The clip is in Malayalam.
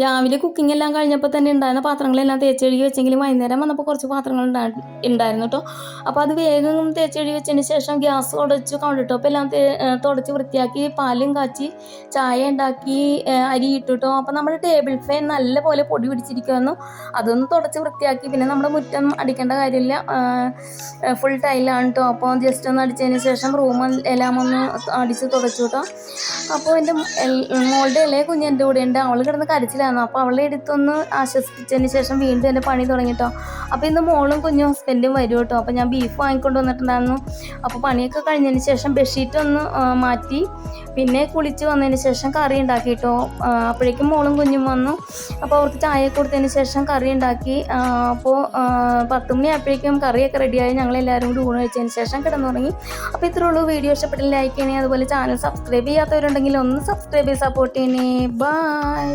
രാവിലെ കുക്കിംഗ് എല്ലാം കഴിഞ്ഞപ്പോൾ തന്നെ ഉണ്ടായിരുന്ന പാത്രങ്ങളെല്ലാം തേച്ച് കഴുകി വെച്ചെങ്കിലും വൈകുന്നേരം വന്നപ്പോൾ കുറച്ച് പാത്രങ്ങൾ ഉണ്ടായിരുന്നു കേട്ടോ. അപ്പോൾ അത് വേഗം തേച്ച് കഴുകി വെച്ചതിന് ശേഷം ഗ്യാസ് തുടച്ച് കൗണ്ടർ ടോപ്പ് എല്ലാം തുടച്ച് വൃത്തിയാക്കി പാലും കാച്ചി ചായ ഉണ്ടാക്കി അരി ഇട്ടു കേട്ടോ. അപ്പോൾ നമ്മുടെ ടേബിൾ ഫാൻ നല്ല പോലെ പൊടി പിടിച്ചിരിക്കുമായിരുന്നു, അതൊന്ന് തുടച്ച് വൃത്തിയാക്കി. പിന്നെ നമ്മുടെ മുറ്റം അടിക്കേണ്ട കാര്യമില്ല, ഫുൾ ടൈലാണ് കേട്ടോ. അപ്പോൾ ജസ്റ്റ് ഒന്ന് അടിച്ചതിന് ശേഷം റൂം എല്ലാം ഒന്ന് അടിച്ച് തുടച്ചു കേട്ടോ. അപ്പോൾ എൻ്റെ മോളുടെ ഇളയ കുഞ്ഞ് എൻ്റെ കൂടെ ഉണ്ട്, അവൾ കിടന്ന് കരച്ചിലായിരുന്നു. അപ്പോൾ അവളെ എടുത്തൊന്ന് ആശ്വസിപ്പിച്ചതിന് ശേഷം വീണ്ടും എൻ്റെ പണി തുടങ്ങിട്ടോ. അപ്പോൾ ഇന്ന് മോളും കുഞ്ഞും ഹസ്ബൻഡും വരും കേട്ടോ. അപ്പോൾ ഞാൻ ബീഫ് വാങ്ങിക്കൊണ്ട് വന്നിട്ടുണ്ടായിരുന്നു. അപ്പോൾ പണിയൊക്കെ കഴിഞ്ഞതിന് ശേഷം ബെഡ്ഷീറ്റ് ഒന്ന് മാറ്റി, പിന്നെ കുളിച്ച് വന്നതിന് ശേഷം കറി ഉണ്ടാക്കിട്ടോ. അപ്പോഴേക്കും മോളും കുഞ്ഞും വന്നു. അപ്പോൾ അവർക്ക് ചായ കൊടുത്തതിന് ശേഷം കറി ഉണ്ടാക്കി. അപ്പോൾ 10 മണിയായപ്പോഴേക്കും കറിയൊക്കെ റെഡിയായി. ഞങ്ങളെല്ലാവരും കൂടി ഊണ് കഴിച്ചതിന് ശേഷം കിടന്നുറങ്ങി. അപ്പോൾ ഇത്രേ ഉള്ളൂ. വീഡിയോ ഇഷ്ടപ്പെട്ട് ലൈക്ക് ചെയ്യണേ, അതുപോലെ ചാനൽ സബ്സ്ക്രൈബ് ചെയ്യാത്തവരുണ്ടെങ്കിൽ ഒന്ന് സബ്സ്ക്രൈബ് ചെയ്ത് സപ്പോർട്ട് ചെയ്യണേ. ബൈ.